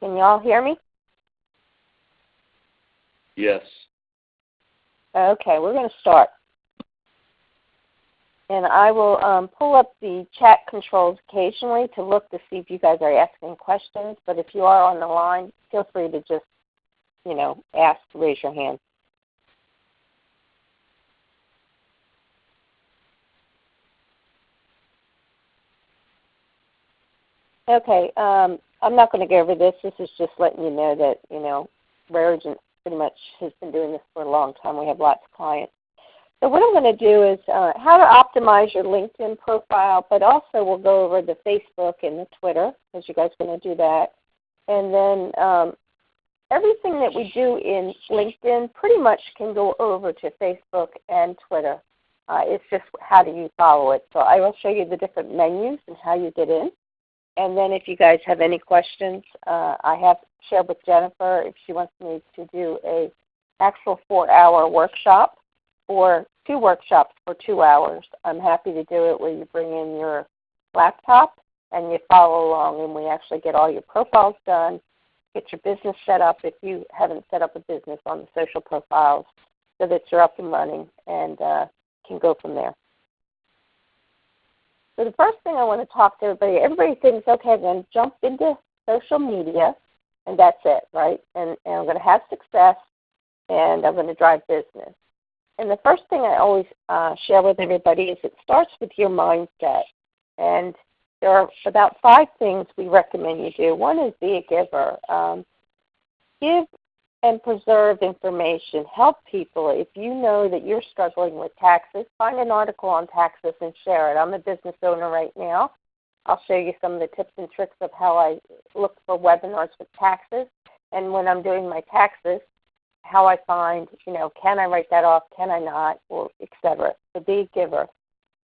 Can y'all hear me? Yes. Okay, we're going to start. And I will pull up the chat controls occasionally to look to see if you guys are asking questions. But if you are on the line, feel free to just, ask, raise your hand. Okay, I'm not going to go over this. This is just letting you know that, Rare Agent pretty much has been doing this for a long time. We have lots of clients. So what I'm going to do is how to optimize your LinkedIn profile, but also we'll go over the Facebook and the Twitter, because you guys are going to do that. And then everything that we do in LinkedIn pretty much can go over to Facebook and Twitter. It's just how do you follow it. So I will show you the different menus and how you get in. And then if you guys have any questions, I have shared with Jennifer if she wants me to do a actual 4-hour workshop or 2 workshops for 2 hours. I'm happy to do it where you bring in your laptop and you follow along, and we actually get all your profiles done, get your business set up if you haven't set up a business on the social profiles so that you're up and running and can go from there. So the first thing I want to talk to everybody thinks, okay, then jump into social media, and that's it, right? And I'm going to have success, and I'm going to drive business. And the first thing I always share with everybody is it starts with your mindset. And there are about 5 things we recommend you do. One is be a giver. Give and preserve information. Help people. If you know that you're struggling with taxes, find an article on taxes and share it. I'm a business owner right now. I'll show you some of the tips and tricks of how I look for webinars with taxes. And when I'm doing my taxes, how I find, can I write that off, can I not, or et cetera. So be a giver.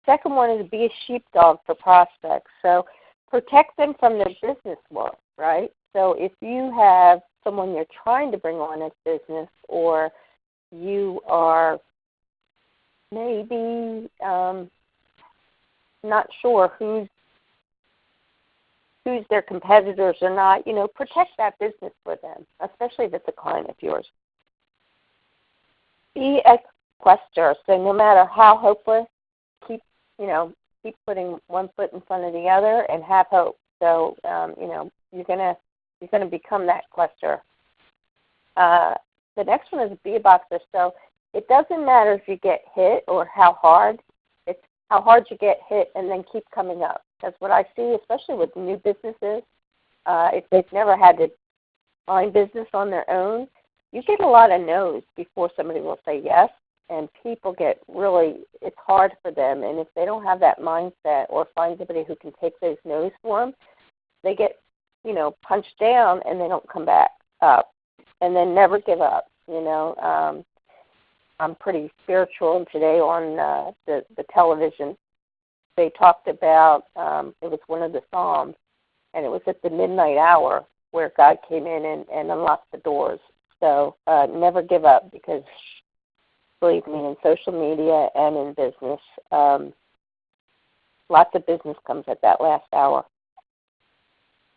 Second one is be a sheepdog for prospects. So protect them from their business work, right? So if you have someone you're trying to bring on as business, or you are maybe not sure who's their competitors or not, protect that business for them, especially if it's a client of yours. Be a quester. So no matter how hopeless, keep putting one foot in front of the other and have hope. So you're gonna become that quester. The next one is be a boxer. So it doesn't matter if you get hit or how hard. It's how hard you get hit and then keep coming up. That's what I see, especially with new businesses. If they've never had to find business on their own, you get a lot of no's before somebody will say yes. And people get it's hard for them. And if they don't have that mindset or find somebody who can take those no's for them, they get, punched down and they don't come back up. And then never give up, I'm pretty spiritual, and today on the television, they talked about, it was one of the Psalms, and it was at the midnight hour where God came in and unlocked the doors. So never give up, because believe me, in social media and in business, lots of business comes at that last hour.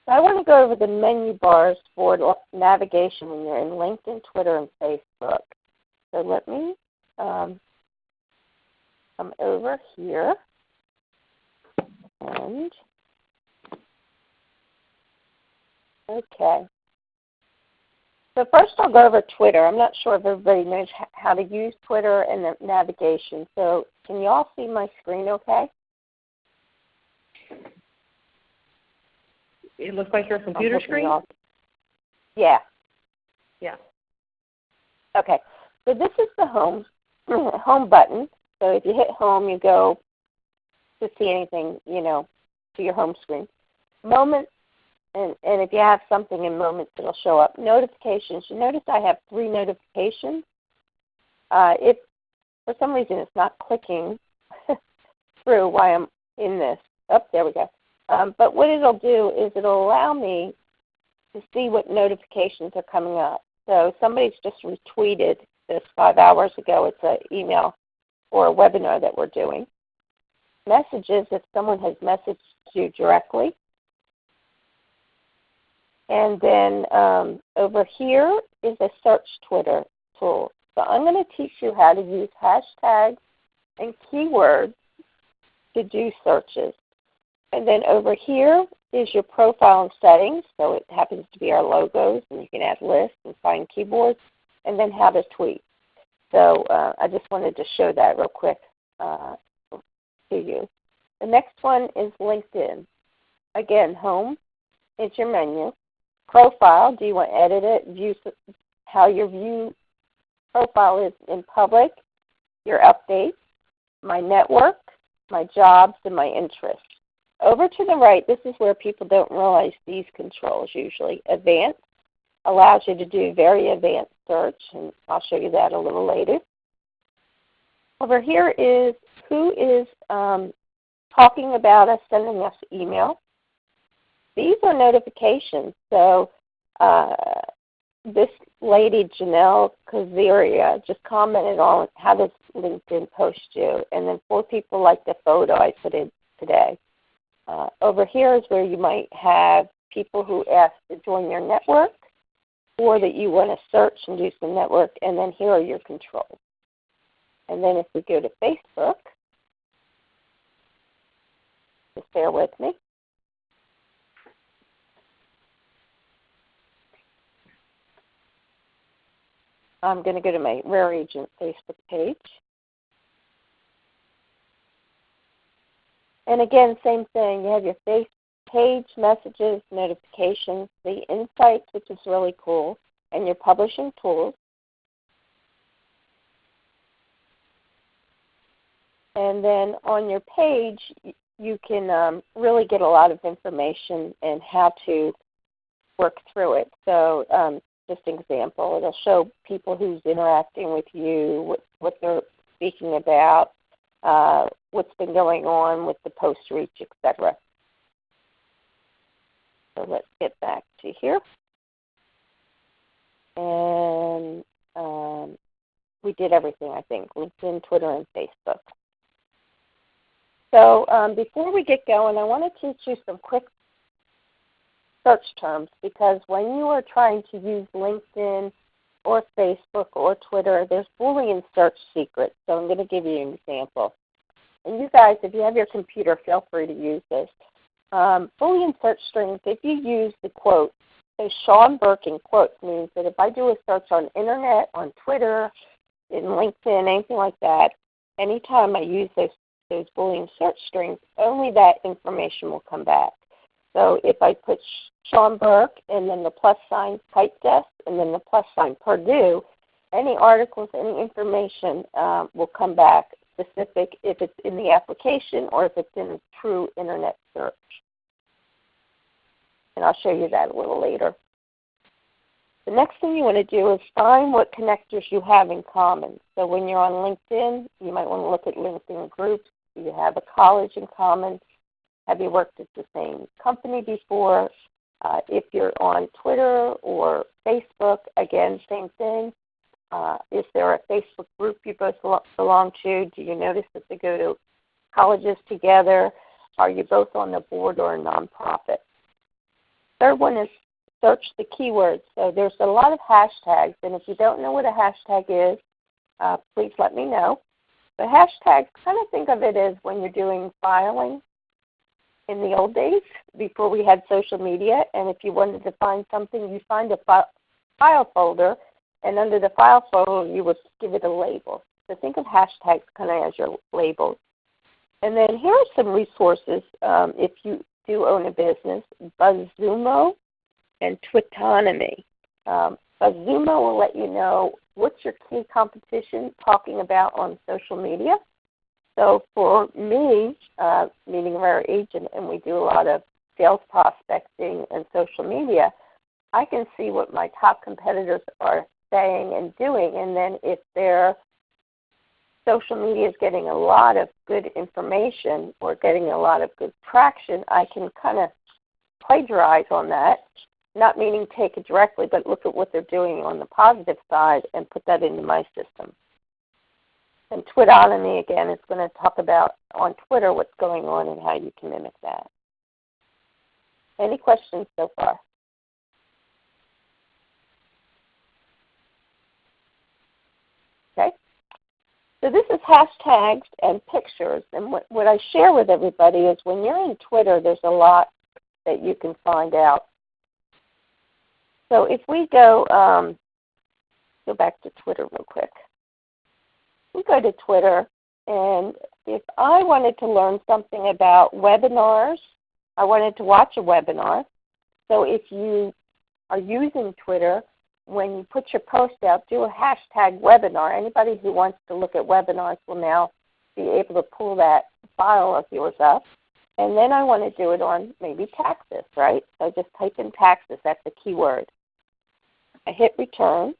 So I want to go over the menu bars for navigation when you're in LinkedIn, Twitter, and Facebook. So let me come over here. And, okay. So first I'll go over Twitter. I'm not sure if everybody knows how to use Twitter and the navigation. So can you all see my screen okay? It looks like your computer screen? Yeah. Yeah. Okay. So this is the home button. So if you hit home, you go to see anything, to your home screen. Moments, and if you have something in Moments, it'll show up. Notifications. You notice I have 3 notifications. If for some reason it's not clicking through while I'm in this. Oh, there we go. But what it'll do is it'll allow me to see what notifications are coming up. So somebody's just retweeted this 5 hours ago. It's an email or a webinar that we're doing. Messages, if someone has messaged you directly. And then over here is a search Twitter tool. So I'm going to teach you how to use hashtags and keywords to do searches. And then over here is your profile and settings. So it happens to be our logos, and you can add lists and find keyboards, and then how to tweet. So I just wanted to show that real quick to you. The next one is LinkedIn. Again, home is your menu. Profile, do you want to edit it, view how your view profile is in public, your updates, my network, my jobs, and my interests. Over to the right, this is where people don't realize these controls usually. Advanced allows you to do very advanced search, and I'll show you that a little later. Over here is who is talking about us, sending us email. These are notifications. So this lady, Janelle Kaziria, just commented on how does LinkedIn post you, and then 4 people like the photo I put in today. Over here is where you might have people who ask to join your network, or that you want to search and do some network, and then here are your controls. And then if we go to Facebook, just bear with me. I'm going to go to my Rare Agent Facebook page. And again, same thing. You have your face page, messages, notifications, the insights, which is really cool, and your publishing tools. And then on your page, you can really get a lot of information and how to work through it. So just an example, it'll show people who's interacting with you, what they're speaking about, what's been going on with the post reach, etc. So let's get back to here. And we did everything, I think, LinkedIn, Twitter, and Facebook. So before we get going, I want to teach you some quick search terms, because when you are trying to use LinkedIn or Facebook or Twitter, there's Boolean search secrets. So I'm going to give you an example. And you guys, if you have your computer, feel free to use this. Boolean search strings, if you use the quote, say Sean Burke in quotes, means that if I do a search on internet, on Twitter, in LinkedIn, anything like that, anytime I use those Boolean search strings, only that information will come back. So if I put Sean Burke and then the plus sign Kite Desk and then the plus sign Purdue, any articles, any information will come back specific if it's in the application or if it's in a true internet search. And I'll show you that a little later. The next thing you want to do is find what connectors you have in common. So when you're on LinkedIn, you might want to look at LinkedIn groups. Do you have a college in common? Have you worked at the same company before? If you're on Twitter or Facebook, again, same thing. Is there a Facebook group you both belong to? Do you notice that they go to colleges together? Are you both on the board or a nonprofit? Third one is search the keywords. So there's a lot of hashtags, and if you don't know what a hashtag is, please let me know. The hashtags, kind of think of it as when you're doing filing in the old days before we had social media, and if you wanted to find something, you find a file folder, and under the file folder you would give it a label. So think of hashtags kind of as your labels. And then here are some resources if you do own a business: BuzzSumo and Twitonomy. BuzzSumo will let you know what's your key competition talking about on social media. So for me, meaning Rare Agent, and we do a lot of sales prospecting and social media, I can see what my top competitors are saying and doing, and then if their social media is getting a lot of good information or getting a lot of good traction, I can kind of plagiarize on that, not meaning take it directly, but look at what they're doing on the positive side and put that into my system. And Twitonomy, again, is going to talk about on Twitter what's going on and how you can mimic that. Any questions so far? So this is hashtags and pictures. And what I share with everybody is when you're in Twitter, there's a lot that you can find out. So if we go back to Twitter real quick. We go to Twitter, and if I wanted to learn something about webinars, I wanted to watch a webinar. So if you are using Twitter, when you put your post out, do a hashtag webinar. Anybody who wants to look at webinars will now be able to pull that file of yours up. And then I want to do it on maybe taxes, right? So just type in taxes, that's the keyword. I hit return,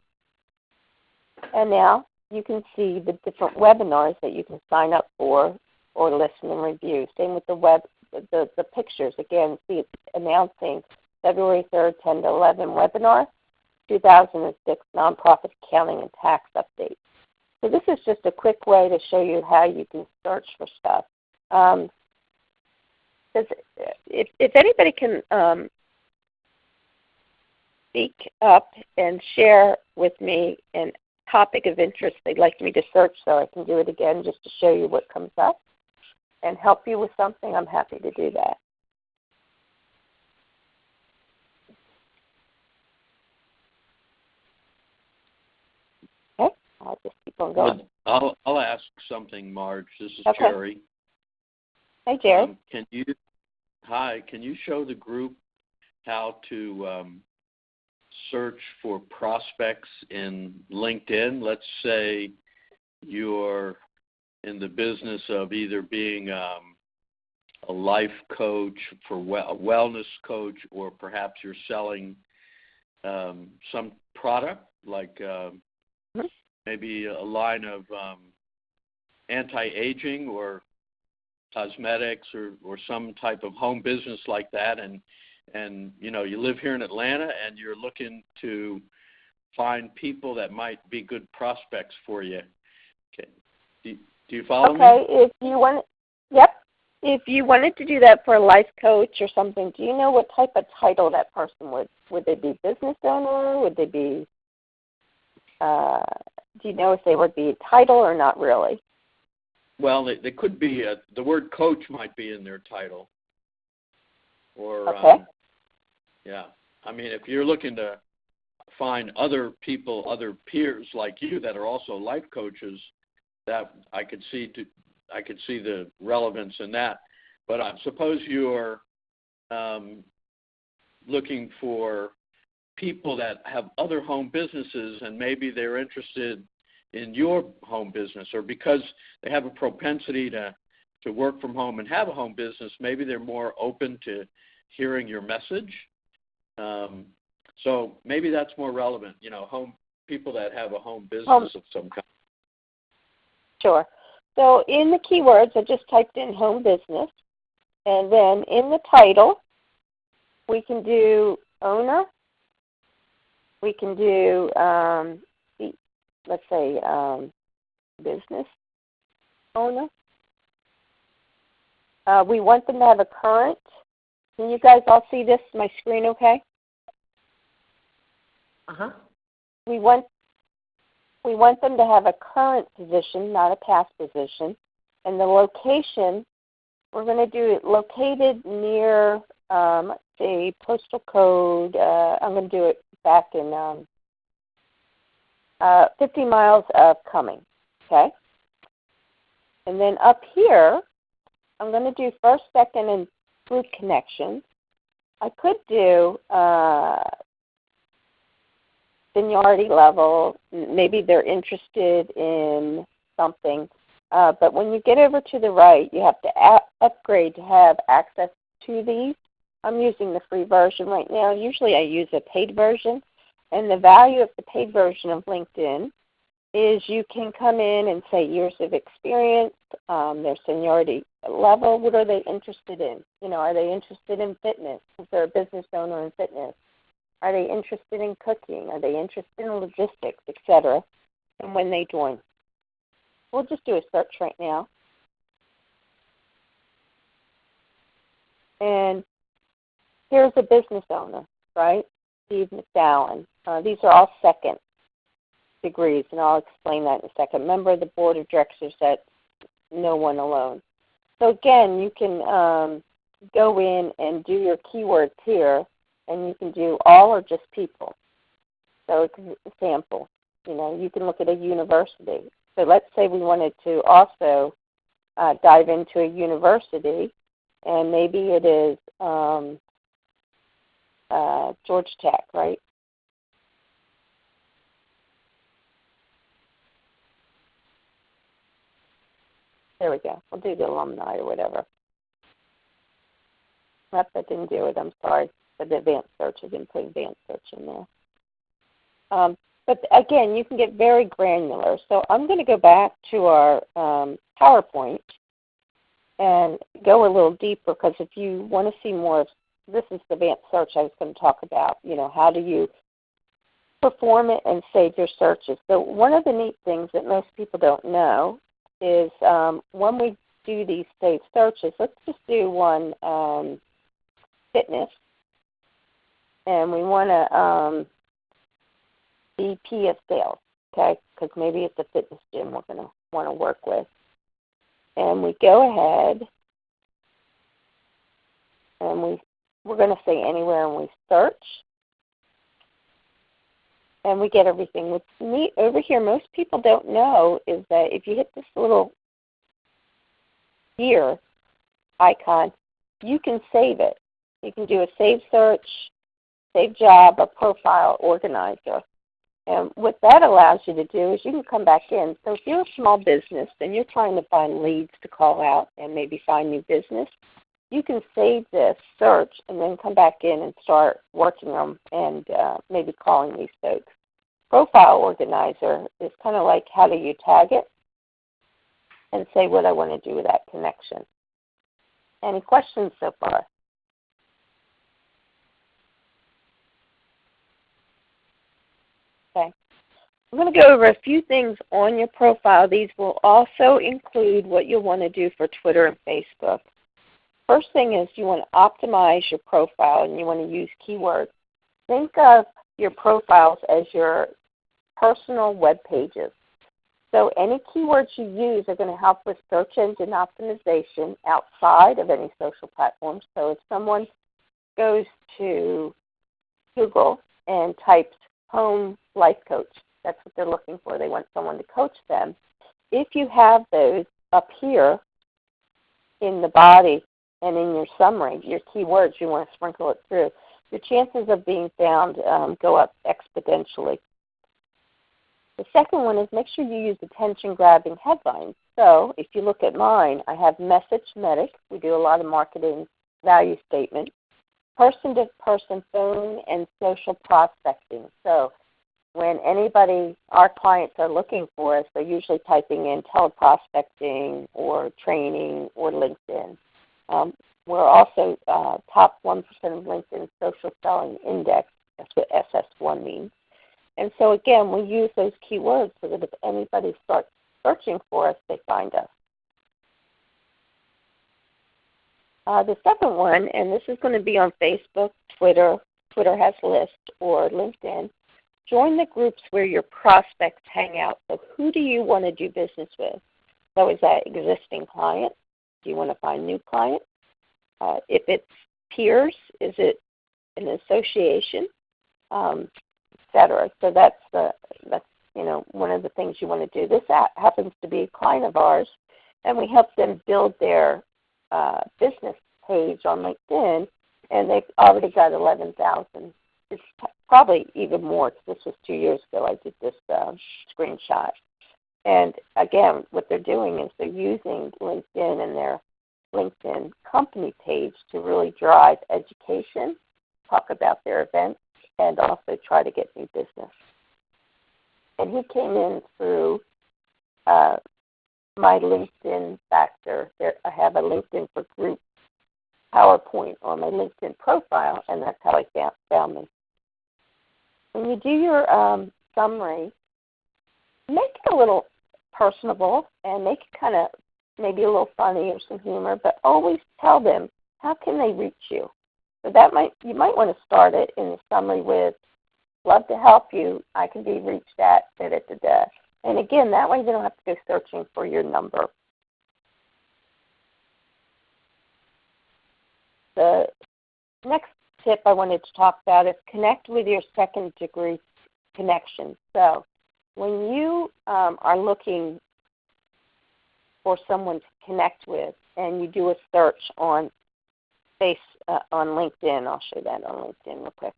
and now you can see the different webinars that you can sign up for or listen and review. Same with the pictures. Again, see it's announcing February 3rd, 10 to 11 webinar, 2006 Nonprofit Accounting and Tax Update. So this is just a quick way to show you how you can search for stuff. If anybody can speak up and share with me a topic of interest they'd like me to search so I can do it again just to show you what comes up and help you with something, I'm happy to do that. Okay, I'll just keep on going. I'll ask something, Marge. This is Okay. Jerry. Hey, Jerry. Can you show the group how to search for prospects in LinkedIn? Let's say you're in the business of either being a life coach, for a wellness coach, or perhaps you're selling some product like maybe a line of anti-aging or cosmetics or some type of home business like that, and you know, you live here in Atlanta and you're looking to find people that might be good prospects for you. Okay. Do you follow me? Okay, if you want, yep. If you wanted to do that for a life coach or something, do you know what type of title that person would? Would they be business owner? Would they be, do you know if they would be a title or not really? Well, they could be, the word coach might be in their title. Or, okay. Yeah. I mean, if you're looking to find other people, other peers like you that are also life coaches, that I could see the relevance in that. But I suppose you're looking for people that have other home businesses and maybe they're interested in your home business, or because they have a propensity to work from home and have a home business, maybe they're more open to hearing your message. So maybe that's more relevant, you know, people that have a home business of some kind. Sure. So in the keywords, I just typed in home business, and then in the title, we can do owner. We can do, let's say, business owner. We want them to have a current. Can you guys all see this, my screen okay? Uh-huh. We want them to have a current position, not a past position. And the location, we're going to do it located near, let's see, postal code. I'm going to do it back in 50 miles of Cumming, okay? And then up here, I'm going to do first, second, and group connections. I could do seniority level. Maybe they're interested in something. But when you get over to the right, you have to upgrade to have access to these. I'm using the free version right now. Usually I use a paid version. And the value of the paid version of LinkedIn is you can come in and say years of experience, their seniority level, what are they interested in? You know, are they interested in fitness? If they're a business owner in fitness. Are they interested in cooking? Are they interested in logistics, etc.? And when they join. We'll just do a search right now. And here's a business owner, right? Steve McDowell. These are all second. degrees, and I'll explain that in a second. Member of the board of directors, that's no one alone. So again, you can go in and do your keywords here, and you can do all or just people. So it's a sample. You can look at a university. So let's say we wanted to also dive into a university, and maybe it is Georgia Tech, right? There we go. We'll do the alumni or whatever. Nope, that didn't do it. I'm sorry. For the advanced search, I didn't put advanced search in there. But again, you can get very granular. So I'm going to go back to our PowerPoint and go a little deeper, because if you want to see more of, this is the advanced search I was going to talk about. How do you perform it and save your searches? So one of the neat things that most people don't know is when we do these saved searches, let's just do one fitness, and we want to VP of sales, okay, because maybe it's a fitness gym we're going to want to work with. And we go ahead, and we're going to say anywhere, and we search, and we get everything. What's neat over here, most people don't know, is that if you hit this little gear icon, you can save it. You can do a save search, save job, a profile organizer. And what that allows you to do is you can come back in. So if you're a small business and you're trying to find leads to call out and maybe find new business, you can save this search and then come back in and start working them and maybe calling these folks. Profile organizer is kind of like, how do you tag it and say what I want to do with that connection. Any questions so far? Okay. I'm going to go over a few things on your profile. These will also include what you'll want to do for Twitter and Facebook. First thing is you want to optimize your profile, and you want to use keywords. Think of your profiles as your personal web pages. So any keywords you use are going to help with search engine optimization outside of any social platforms. So if someone goes to Google and types home life coach, that's what they're looking for. They want someone to coach them. If you have those up here in the body and in your summary, your keywords, you want to sprinkle it through, your chances of being found go up exponentially. The second one is make sure you use attention-grabbing headlines. So if you look at mine, I have Message Medic. We do a lot of marketing value statements. Person-to-person phone and social prospecting. So when anybody, our clients are looking for us, they're usually typing in teleprospecting or training or LinkedIn. We're also top 1% of LinkedIn social selling index. That's what SS1 means. And so again, we use those keywords so that if anybody starts searching for us, they find us. The second one, and this is going to be on Facebook, Twitter has List, or LinkedIn, join the groups where your prospects hang out. So who do you want to do business with? So is that existing clients? Do you want to find new clients? If it's peers, is it an association, et cetera? So that's one of the things you want to do. This happens to be a client of ours, and we help them build their business page on LinkedIn, and they've already got 11,000. It's probably even more, because this was 2 years ago I did this screenshot. And again, what they're doing is they're using LinkedIn and their LinkedIn company page to really drive education, talk about their events, and also try to get new business. And he came in through my LinkedIn Factor. I have a LinkedIn for Group PowerPoint on my LinkedIn profile, and that's how I found me. When you do your summary, make it a little personable and make it kind of maybe a little funny or some humor, but always tell them how can they reach you. So you might want to start it in the summary with, love to help you. I can be reached at da-da-da-da. And again, that way they don't have to go searching for your number. The next tip I wanted to talk about is connect with your second degree connections. So when you are looking for someone to connect with and you do a search on on LinkedIn, I'll show that on LinkedIn real quick.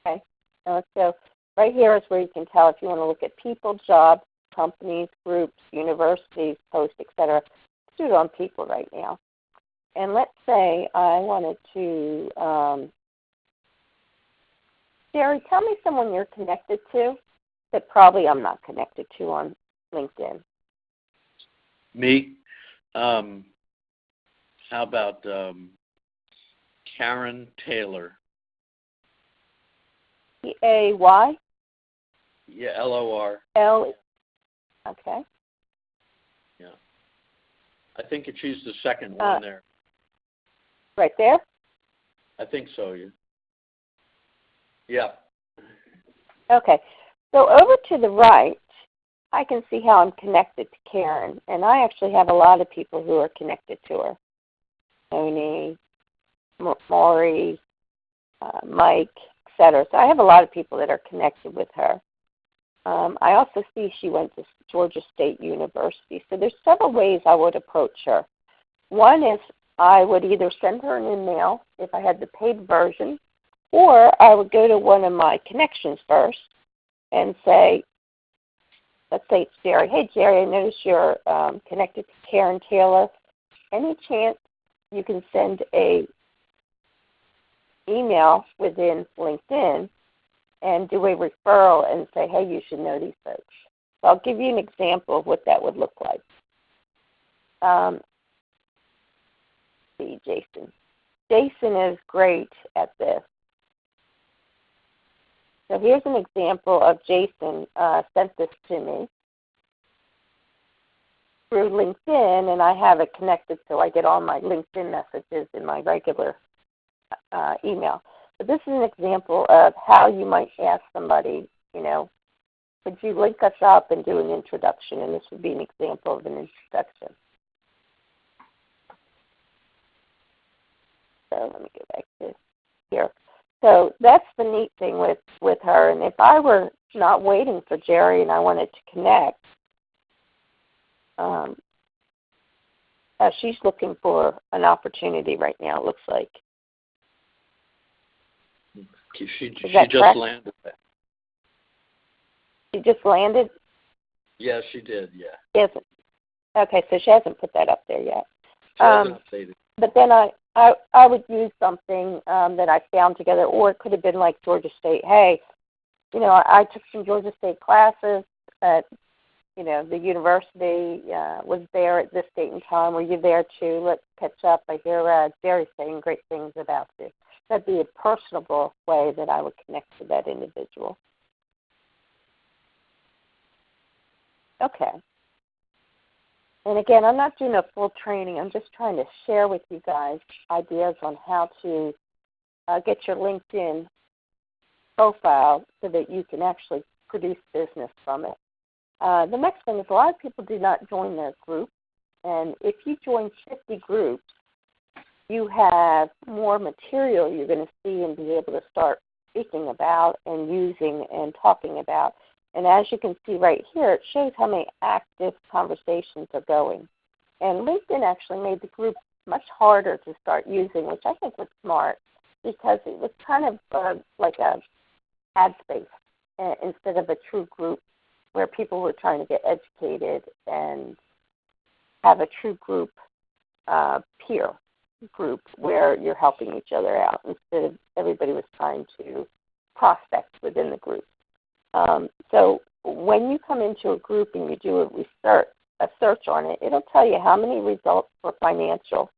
Okay, so right here is where you can tell if you want to look at people, jobs, companies, groups, universities, posts, etc. Let's do it on people right now. And let's say I wanted to, Jerry, tell me someone you're connected to that probably I'm not connected to on LinkedIn. Me? How about Karen Taylor? T-A-Y? Yeah, L-O-R. L. Okay. Yeah. I think she's the second one there. Right there? I think so, yeah. Yeah. Okay. So over to the right, I can see how I'm connected to Karen. And I actually have a lot of people who are connected to her. Tony, Maury, Mike, etc. So I have a lot of people that are connected with her. I also see she went to Georgia State University. So there's several ways I would approach her. One is I would either send her an email if I had the paid version, or I would go to one of my connections first and say, let's say it's Jerry. Hey, Jerry, I noticed you're connected to Karen Taylor. Any chance you can send a email within LinkedIn and do a referral and say, hey, you should know these folks. So I'll give you an example of what that would look like. See, Jason. Jason is great at this. So here's an example of Jason sent this to me through LinkedIn, and I have it connected so I get all my LinkedIn messages in my regular email. But this is an example of how you might ask somebody, could you link us up and do an introduction? And this would be an example of an introduction. So let me go back to here. So that's the neat thing with her. And if I were not waiting for Jerry and I wanted to connect, she's looking for an opportunity right now, it looks like. She just correct? landed. She just landed? Yeah, she did, yeah. She hasn't. Okay, so she hasn't put that up there yet. She hasn't updated. But then I would use something that I found together, or it could have been like Georgia State. Hey, I took some Georgia State classes at, the university, was there at this date and time. Were you there too? Let's catch up. I hear Jerry saying great things about you. That'd be a personable way that I would connect to that individual. Okay. And again, I'm not doing a full training. I'm just trying to share with you guys ideas on how to get your LinkedIn profile so that you can actually produce business from it. The next thing is a lot of people do not join their group. And if you join 50 groups, you have more material you're going to see and be able to start speaking about and using and talking about. And as you can see right here, it shows how many active conversations are going. And LinkedIn actually made the group much harder to start using, which I think was smart because it was kind of like a ad space instead of a true group where people were trying to get educated and have a true group peer group where you're helping each other out instead of everybody was trying to prospect within the group. So when you come into a group and you do a search on it, it'll tell you how many results for financial.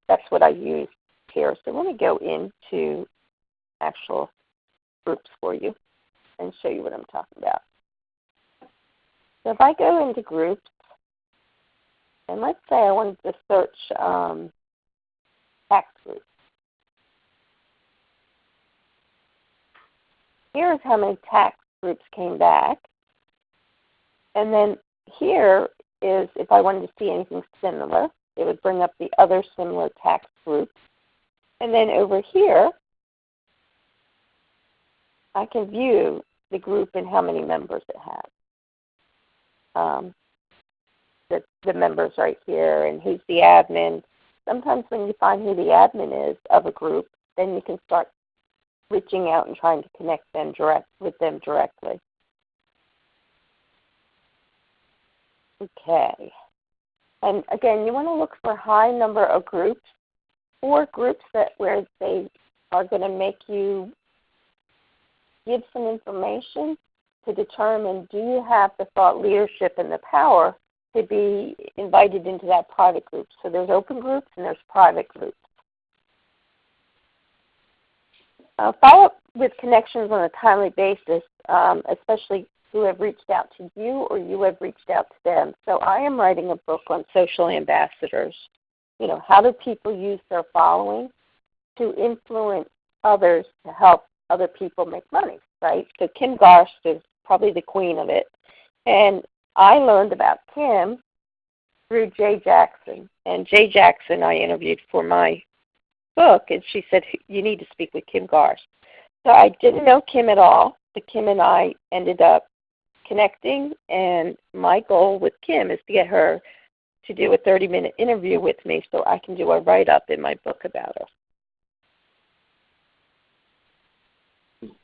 That's what I use here. So let me go into actual groups for you and show you what I'm talking about. So if I go into groups, and let's say I wanted to search tax groups. Here's how many tax groups came back. And then here is if I wanted to see anything similar, it would bring up the other similar tax groups. And then over here, I can view the group and how many members it has. The members right here and who's the admin. Sometimes when you find who the admin is of a group, then you can start reaching out and trying to connect them with them directly. Okay. And again, you want to look for a high number of groups or groups where they are going to make you give some information to determine, do you have the thought leadership and the power to be invited into that private group. So there's open groups and there's private groups. Follow up with connections on a timely basis, especially who have reached out to you or you have reached out to them. So I am writing a book on social ambassadors. You know, how do people use their following to influence others to help other people make money, right? So Kim Garst is probably the queen of it. And I learned about Kim through Jay Jackson. And Jay Jackson I interviewed for my book, and she said, you need to speak with Kim Garst. So I didn't know Kim at all, but Kim and I ended up connecting, and my goal with Kim is to get her to do a 30-minute interview with me so I can do a write-up in my book about her.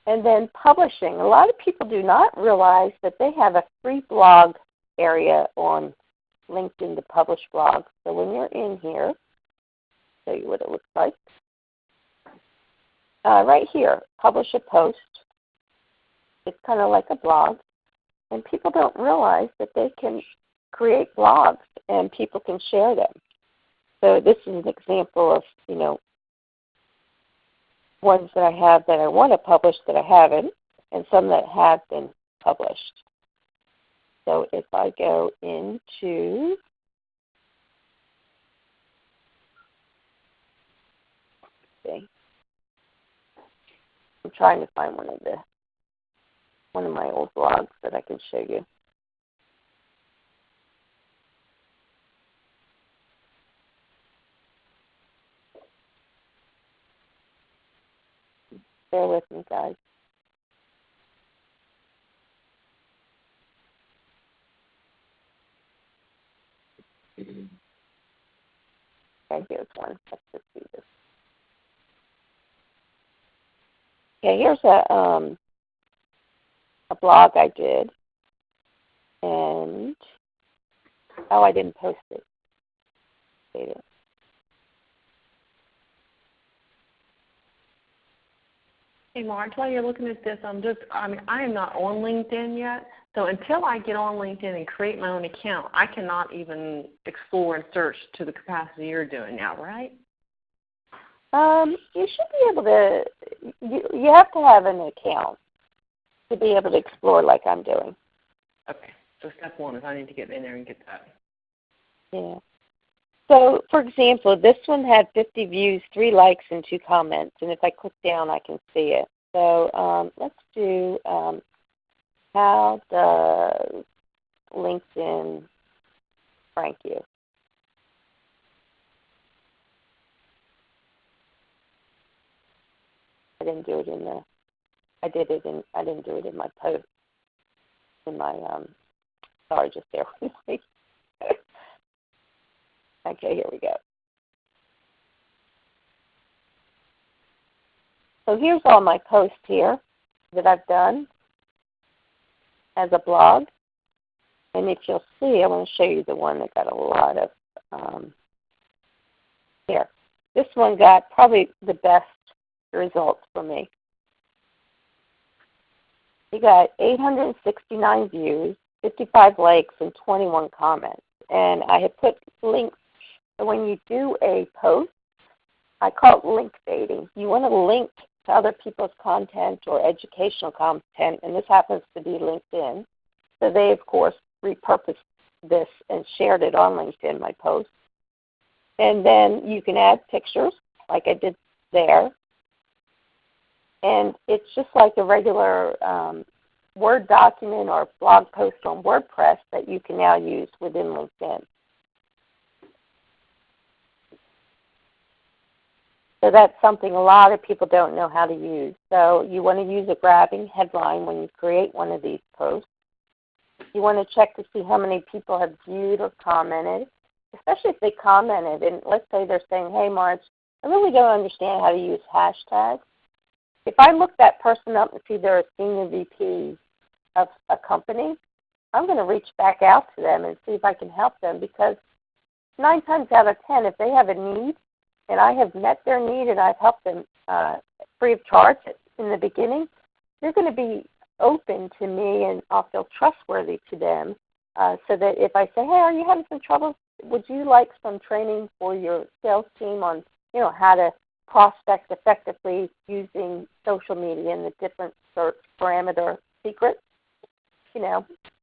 And then publishing. A lot of people do not realize that they have a free blog area on LinkedIn to publish blogs. So when you're in here, I'll show you what it looks like. Right here, publish a post. It's kind of like a blog. And people don't realize that they can create blogs and people can share them. So this is an example of, you know, ones that I have that I want to publish that I haven't, and some that have been published. So if I go into I'm trying to find one of my old blogs that I can show you. Bear with me, guys. Okay, here's one. Let's just do this. Okay, here's a blog I did, and I didn't post it. Hey, Marge, while you're looking at this, I am not on LinkedIn yet. So until I get on LinkedIn and create my own account, I cannot even explore and search to the capacity you're doing now, right? You should be able to, you have to have an account to be able to explore like I'm doing. Okay, so step one is I need to get in there and get that. Yeah. So, for example, this one had 50 views, 3 likes, and 2 comments. And if I click down, I can see it. So let's do how does LinkedIn rank you? I didn't do it in the. I didn't do it in my post. In my sorry, just there with me. Okay, here we go. So here's all my posts here that I've done as a blog. And if you'll see, I want to show you the one that got a lot of, here. This one got probably the best results for me. We got 869 views, 55 likes, and 21 comments. And I have put links. So when you do a post, I call it link baiting. You want to link to other people's content or educational content, and this happens to be LinkedIn. So they, of course, repurposed this and shared it on LinkedIn, my post. And then you can add pictures, like I did there. And it's just like a regular Word document or blog post on WordPress that you can now use within LinkedIn. So that's something a lot of people don't know how to use. So you want to use a grabbing headline when you create one of these posts. You want to check to see how many people have viewed or commented, especially if they commented. And let's say they're saying, hey, Marge, I really don't understand how to use hashtags. If I look that person up and see they're a senior VP of a company, I'm going to reach back out to them and see if I can help them, because 9 times out of 10, if they have a need and I have met their need and I've helped them free of charge in the beginning, they're going to be open to me and I'll feel trustworthy to them, so that if I say, hey, are you having some trouble? Would you like some training for your sales team on, how to prospect effectively using social media and the different search parameter secrets?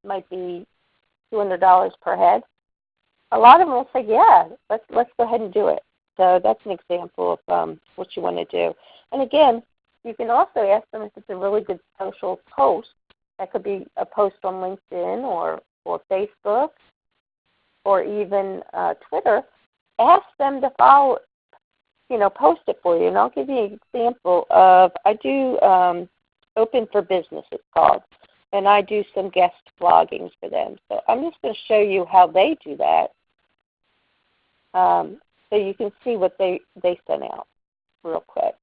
Might be $200 per head. A lot of them will say, yeah, let's go ahead and do it. So that's an example of what you want to do. And again, you can also ask them if it's a really good social post. That could be a post on LinkedIn or Facebook or even Twitter. Ask them to follow, post it for you. And I'll give you an example of, I do Open for Business, it's called, and I do some guest blogging for them. So I'm just going to show you how they do that, so you can see what they sent out real quick.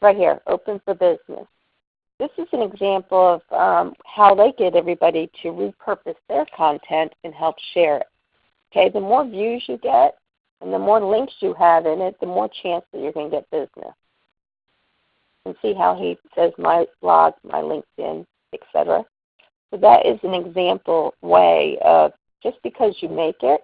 Right here, Open for Business. This is an example of how they get everybody to repurpose their content and help share it. Okay, the more views you get and the more links you have in it, the more chance that you're going to get business. And see how he says my blog, my LinkedIn, etc. So that is an example way of, just because you make it,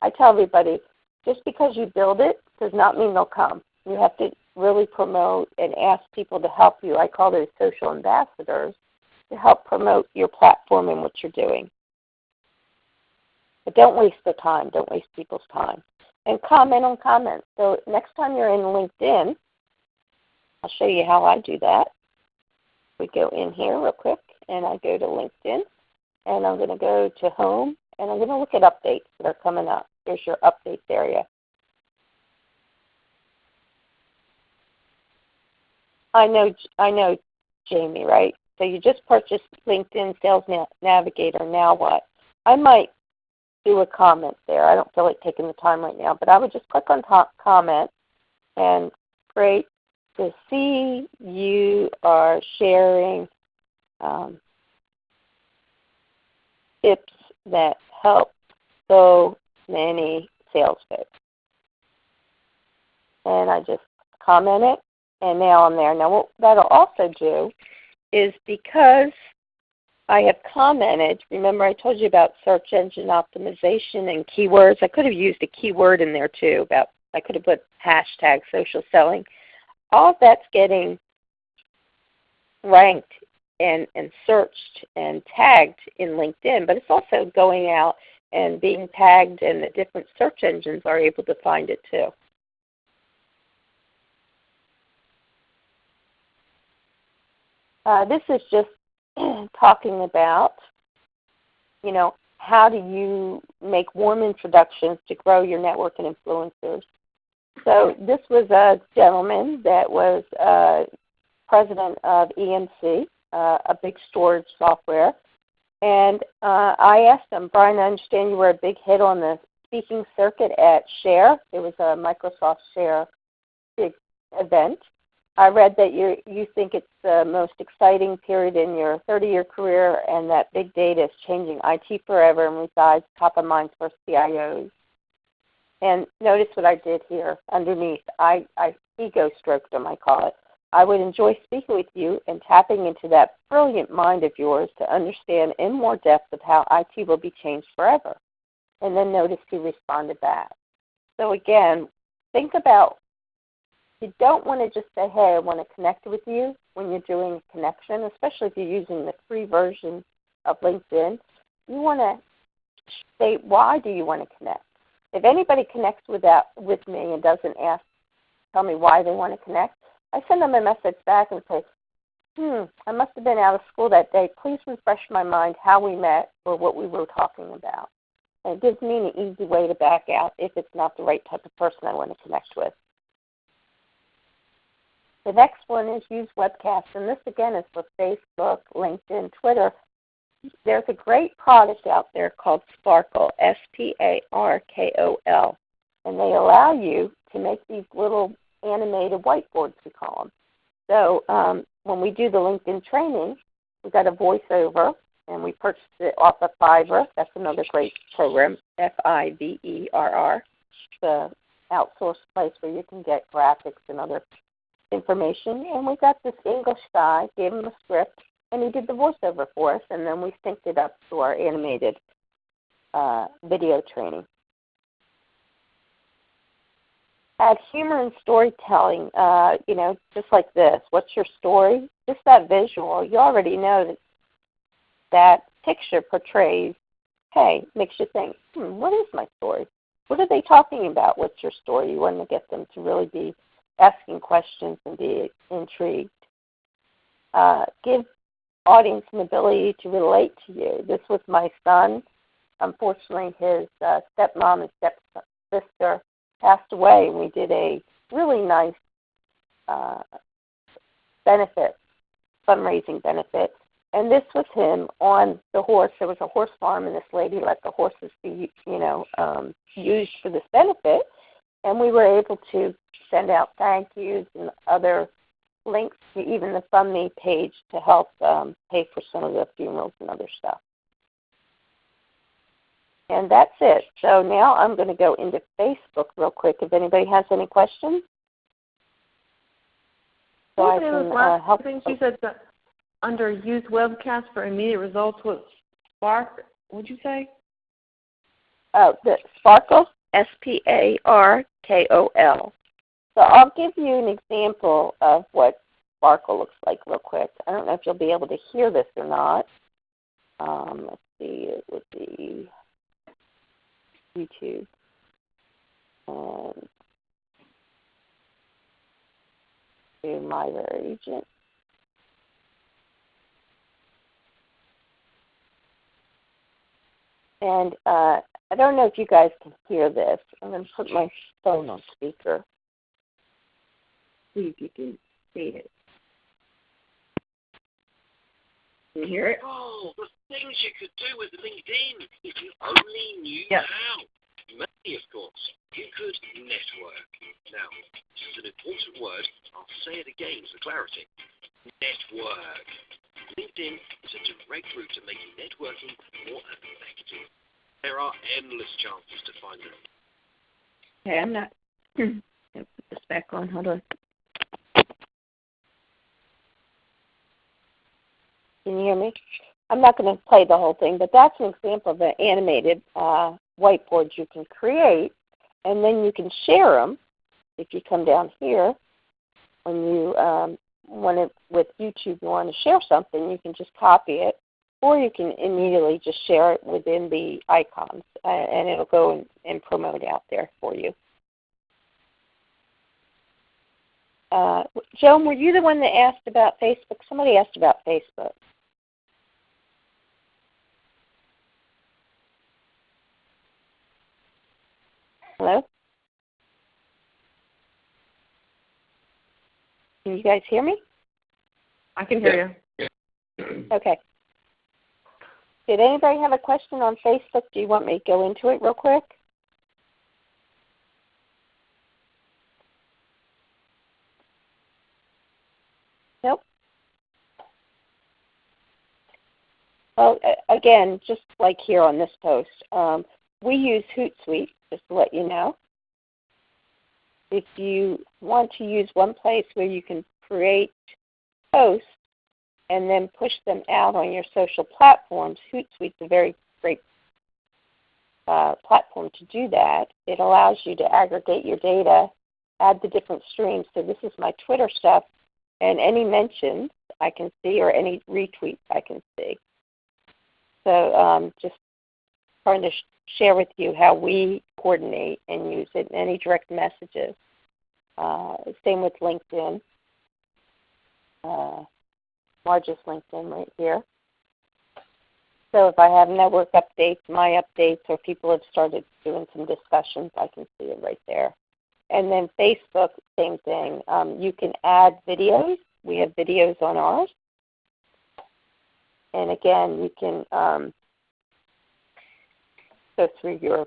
I tell everybody, just because you build it does not mean they'll come. You have to really promote and ask people to help you. I call those social ambassadors, to help promote your platform and what you're doing. But don't waste their time. Don't waste people's time. And comment on comments. So next time you're in LinkedIn, I'll show you how I do that. We go in here real quick, and I go to LinkedIn, and I'm going to go to Home, and I'm going to look at updates that are coming up. Here's your updates area. I know, Jamie, right? So you just purchased LinkedIn Sales Navigator. Now what? I might do a comment there. I don't feel like taking the time right now, but I would just click on comment and great to see you are sharing tips that help so many sales folks. And I just comment it, and now I'm there. Now what that'll also do is, because I have commented, remember I told you about search engine optimization and keywords. I could have used a keyword in there too. I could have put hashtag social selling. All of that's getting ranked and searched and tagged in LinkedIn, but it's also going out and being tagged, and the different search engines are able to find it too. This is just talking about, how do you make warm introductions to grow your network and influencers. So this was a gentleman that was president of EMC, a big storage software. And I asked him, Brian, I understand you were a big hit on the speaking circuit at Share. It was a Microsoft Share big event. I read that you think it's the most exciting period in your 30-year career, and that big data is changing IT forever and resides top of mind for CIOs. And notice what I did here underneath. I ego stroked him, I call it. I would enjoy speaking with you and tapping into that brilliant mind of yours to understand in more depth of how IT will be changed forever. And then notice he responded back. So again, think about, you don't want to just say, hey, I want to connect with you when you're doing a connection, especially if you're using the free version of LinkedIn. You want to state, why do you want to connect? If anybody connects with me and doesn't tell me why they want to connect, I send them a message back and say, I must have been out of school that day. Please refresh my mind how we met or what we were talking about. And it gives me an easy way to back out if it's not the right type of person I want to connect with. The next one is use webcasts, and this again is for Facebook, LinkedIn, Twitter. There's a great product out there called Sparkle, Sparkol, and they allow you to make these little animated whiteboards, we call them. So when we do the LinkedIn training, we got a voiceover, and we purchased it off of Fiverr. That's another great program, Fiverr. It's an outsourced place where you can get graphics and other information. And we got this English guy, gave him a script, and he did the voiceover for us, and then we synced it up to our animated video training. Add humor and storytelling, just like this. What's your story? Just that visual. You already know that picture portrays, hey, makes you think, what is my story? What are they talking about? What's your story? You want to get them to really be asking questions and be intrigued. Give audience an ability to relate to you. This was my son. Unfortunately, his stepmom and stepsister passed away, and we did a really nice fundraising benefit. And this was him on the horse. There was a horse farm, and this lady let the horses be, used for this benefit. And we were able to send out thank yous and other links to even the FundMe page to help pay for some of the funerals and other stuff. And that's it. So now I'm going to go into Facebook real quick if anybody has any questions. So I can help. I think you said that under use webcast for immediate results with Spark, what'd you say? The Sparkle, Sparkol. So I'll give you an example of what Sparkle looks like real quick. I don't know if you'll be able to hear this or not. Let's see, it would be YouTube. To My Very Agent. And I don't know if you guys can hear this. I'm going to put my phone on speaker. See if you can see it. Can you hear it? Oh, the things you could do with LinkedIn if you only knew how. Mainly, of course, you could network. Now, this is an important word. I'll say it again for clarity. Network. LinkedIn is a direct route to making networking more effective. There are endless chances to find them. Okay, I'm not. I'll put this back on. Hold on. Can you hear me? I'm not going to play the whole thing, but that's an example of an animated whiteboard you can create, and then you can share them. If you come down here, when you want to, with YouTube, you want to share something, you can just copy it, or you can immediately just share it within the icons, and it'll go and promote out there for you. Joan, were you the one that asked about Facebook? Somebody asked about Facebook. Hello? Can you guys hear me? I can hear you. Okay. Did anybody have a question on Facebook? Do you want me to go into it real quick? Nope. Well, again, just like here on this post, we use Hootsuite, just to let you know. If you want to use one place where you can create posts and then push them out on your social platforms, Hootsuite's a very great platform to do that. It allows you to aggregate your data, add the different streams. So this is my Twitter stuff, and any mentions I can see or any retweets I can see. So just trying to share with you how we coordinate and use it in any direct messages. Same with LinkedIn. Marge's LinkedIn right here. So if I have network updates, my updates, or people have started doing some discussions, I can see it right there. And then Facebook, same thing. You can add videos. We have videos on ours. And again, you can go through your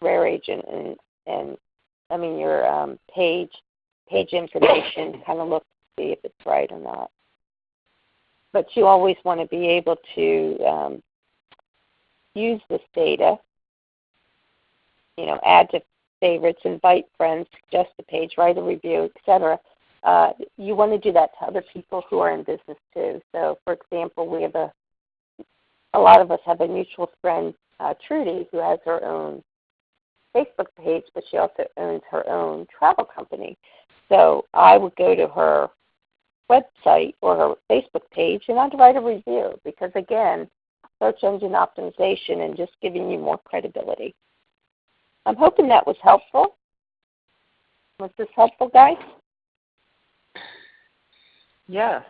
Rare Agent and your page information, kind of look to see if it's right or not. But you always want to be able to use this data, add to favorites, invite friends, suggest a page, write a review, etc. You want to do that to other people who are in business too. So, for example, we have a lot of us have a mutual friend, Trudy, who has her own Facebook page, but she also owns her own travel company. So I would go to her website or her Facebook page and I'd write a review because, again, search engine optimization and just giving you more credibility. I'm hoping that was helpful. Was this helpful, guys? Yes.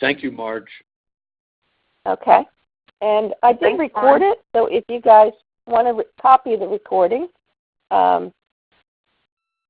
Thank you, Marge. Okay. And I did record it, so if you guys want a copy of the recording,